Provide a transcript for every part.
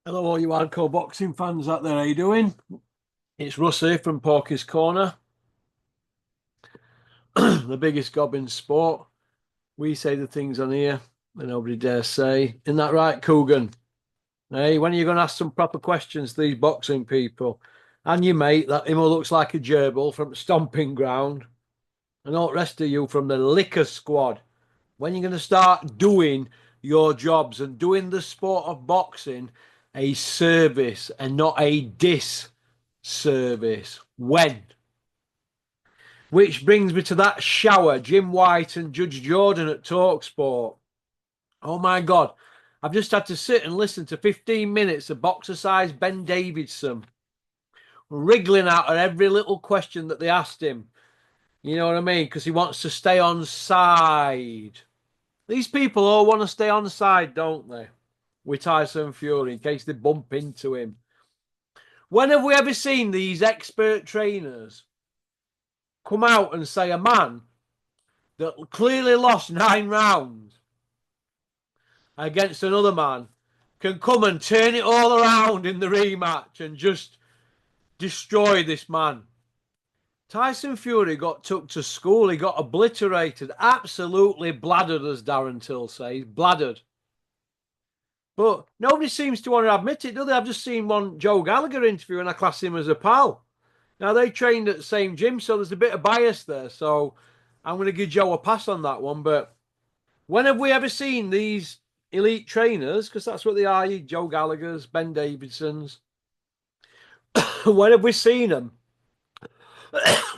Hello, all you hardcore boxing fans out there. How you doing? It's Russ here from Porky's Corner, the biggest gob in sport. We say the things on here that nobody dares say. Isn't that right, Coogan? Hey, when are you going to ask some proper questions to these boxing people? And your mate, that him who looks like a gerbil from Stomping Ground, and all the rest of you from the Liquor Squad. When are you going to start doing your jobs and doing the sport of boxing a service and not a disservice? When? Which brings me to that shower, Jim White and Judge Jordan at Talksport. Oh my God. I've just had to sit and listen to 15 minutes of boxer-sized Ben Davidson wriggling out at every little question that they asked him. You know what I mean? Because he wants to stay on side. These people all want to stay on side, don't they? With Tyson Fury in case they bump into him. When have we ever seen these expert trainers come out and say a man that clearly lost 9 rounds against another man can come and turn it all around in the rematch and just destroy this man? Tyson Fury got took to school. He got obliterated, absolutely bladdered, as Darren Till says, bladdered. But nobody seems to want to admit it, do they? I've just seen one Joe Gallagher interview and I class him as a pal. Now, they trained at the same gym, so there's a bit of bias there. So I'm going to give Joe a pass on that one. But when have we ever seen these elite trainers, because that's what they are, Joe Gallagher's, Ben Davidson's, when have we seen them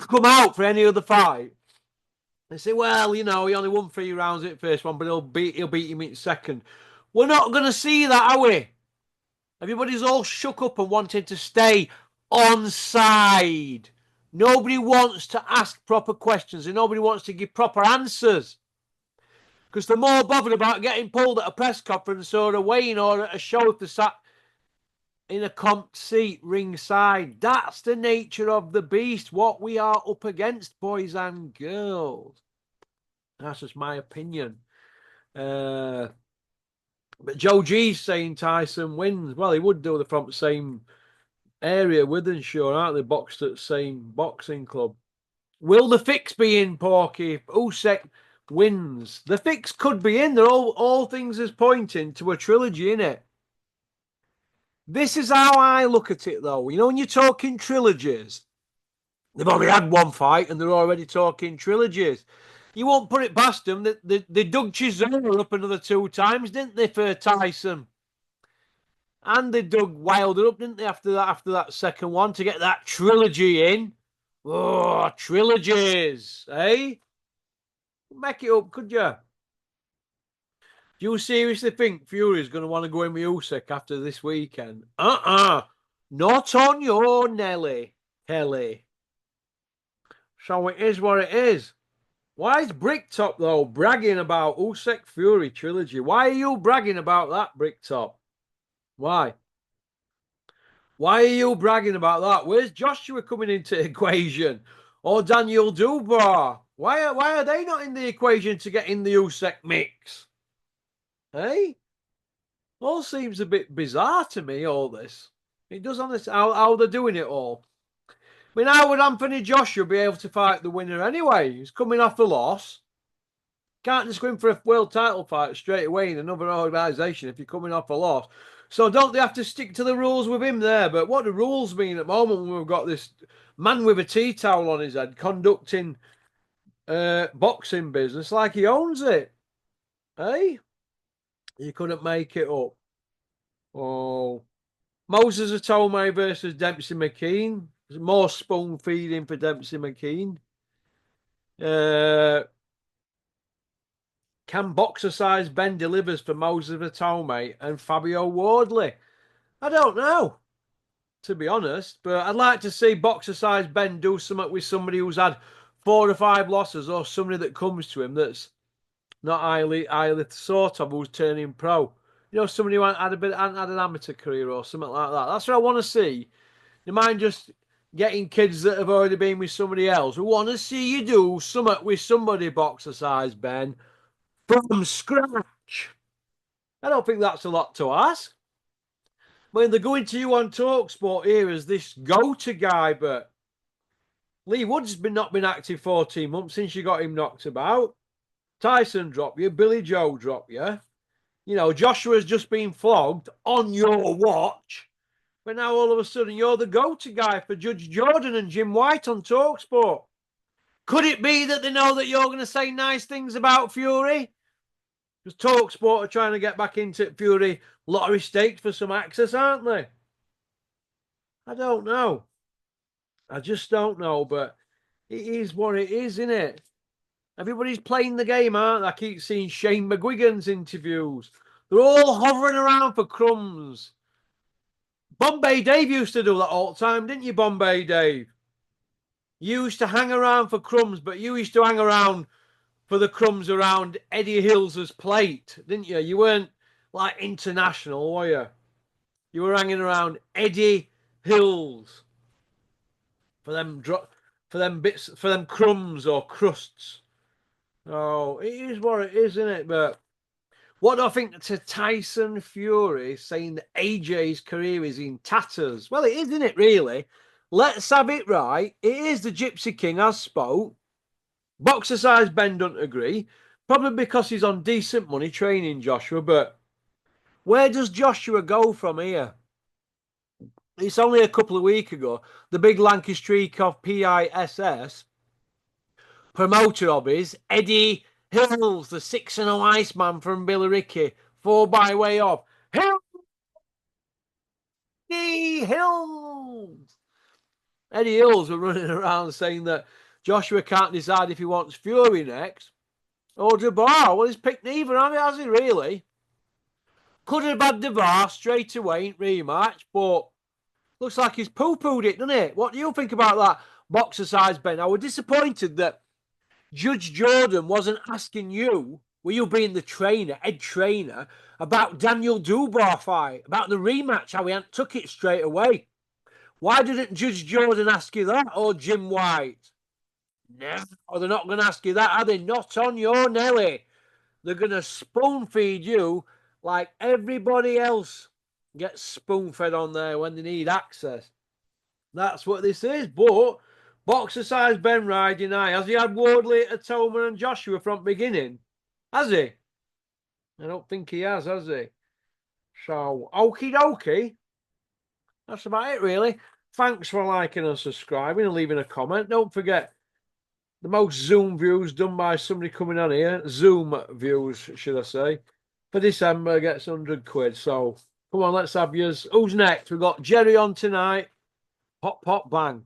come out for any other fight? They say, well, you know, he only won 3 rounds at the first one, but he'll beat him in second. We're not going to see that, are we? Everybody's all shook up and wanting to stay on side. Nobody wants to ask proper questions and nobody wants to give proper answers. Because they're more bothered about getting pulled at a press conference or a weighing or at a show if they're sat in a comp seat ringside. That's the nature of the beast, what we are up against, boys and girls. That's just my opinion. But Joe G's saying Tyson wins. Well, he would do. They're from the same area, Wythenshawe, aren't they? Boxed at the same boxing club. Will the fix be in, Porky, if Usyk wins? The fix could be in. They're all things is pointing to a trilogy, innit? This is how I look at it, though. You know, when you're talking trilogies, they've only had one fight and they're already talking trilogies. You won't put it past them. They dug Chisora up another 2 times, didn't they, for Tyson? And they dug Wilder up, didn't they, after that second one to get that trilogy in? Oh, trilogies, eh? Make it up, could you? Do you seriously think Fury's going to want to go in with Usyk after this weekend? Not on your Nelly, Kelly. So it is what it is. Why is Bricktop, though, bragging about Usyk Fury trilogy? Why are you bragging about that, Bricktop? Why? Why are you bragging about that? Where's Joshua coming into the equation? Or Daniel Dubois? Why are they not in the equation to get in the Usyk mix? Hey? All seems a bit bizarre to me, all this. It does on this, how they're doing it all. I mean, how would Anthony Joshua be able to fight the winner anyway? He's coming off a loss. Can't just go in for a world title fight straight away in another organisation if you're coming off a loss. So don't they have to stick to the rules with him there? But what do rules mean at the moment when we've got this man with a tea towel on his head conducting boxing business like he owns it? Hey? You couldn't make it up. Oh. Moses Atome versus Dempsey McKean. There's more spoon feeding for Dempsey McKean. Can boxer-sized Ben delivers for Moses Atome and Fabio Wardley? I don't know, to be honest, but I'd like to see boxer-sized Ben do something with somebody who's had 4 or 5 losses, or somebody that comes to him that's not highly thought of, who's turning pro. You know, somebody who had an amateur career or something like that. That's what I want to see. You mind just getting kids that have already been with somebody else? We want to see you do something with somebody boxer-sized Ben from scratch. I don't think that's a lot to ask. I mean, they're going to you on TalkSport here as this go-to guy, but Lee Wood's not been active 14 months since you got him knocked about. Tyson dropped you. Billy Joe dropped you. You know, Joshua's just been flogged on your watch. But now all of a sudden you're the go-to guy for Judge Jordan and Jim White on TalkSport. Could it be that they know that you're going to say nice things about Fury? Because TalkSport are trying to get back into Fury lottery stakes for some access, aren't they? I don't know. I just don't know, but it is what it is, isn't it? Everybody's playing the game, aren't they? I keep seeing Shane McGuigan's interviews. They're all hovering around for crumbs. Bombay Dave used to do that all the time, didn't you, Bombay Dave? You used to hang around for crumbs, but you used to hang around for the crumbs around Eddie Hills's plate, didn't you? You weren't like international, were you? You were hanging around Eddie Hills for them bits, for them crumbs or crusts. Oh, it is what it is, isn't it? But what do I think to Tyson Fury saying that AJ's career is in tatters? Well, it is, isn't it, really? Let's have it right. It is the Gypsy King, I spoke. Boxer size Ben doesn't agree. Probably because he's on decent money training Joshua. But where does Joshua go from here? It's only a couple of weeks ago. The big Lanky streak of PISS promoter of his, Eddie Hills, the 6-0 Iceman from Billericay, 4 by way of Eddie Hills. Eddie Hills were running around saying that Joshua can't decide if he wants Fury next or Dubois. Well, he's picked neither, has he, really? Could have had Dubois straight away in rematch, but looks like he's poo-pooed it, doesn't it? What do you think about that boxer size, Ben? I was disappointed that Judge Jordan wasn't asking you, were you being the trainer, head trainer, about Daniel Dubois fight, about the rematch, how he hadn't took it straight away. Why didn't Judge Jordan ask you that, or Jim White? No, they're not going to ask you that, are they? Not on your Nelly. They're going to spoon feed you like everybody else gets spoon fed on there when they need access. That's what this is. But boxer size Ben riding high. Has he had Wardley, Atoma, and Joshua from beginning? Has he? I don't think he has he? So, okie dokie. That's about it, really. Thanks for liking and subscribing and leaving a comment. Don't forget, the most Zoom views done by somebody coming on here, Zoom views, should I say, for December gets 100 quid. So, come on, let's have yours. Who's next? We've got Jerry on tonight. Pop, pop, bang.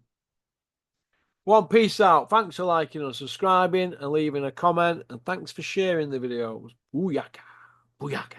One, peace out. Thanks for liking and subscribing and leaving a comment. And thanks for sharing the videos. Booyaka. Booyaka.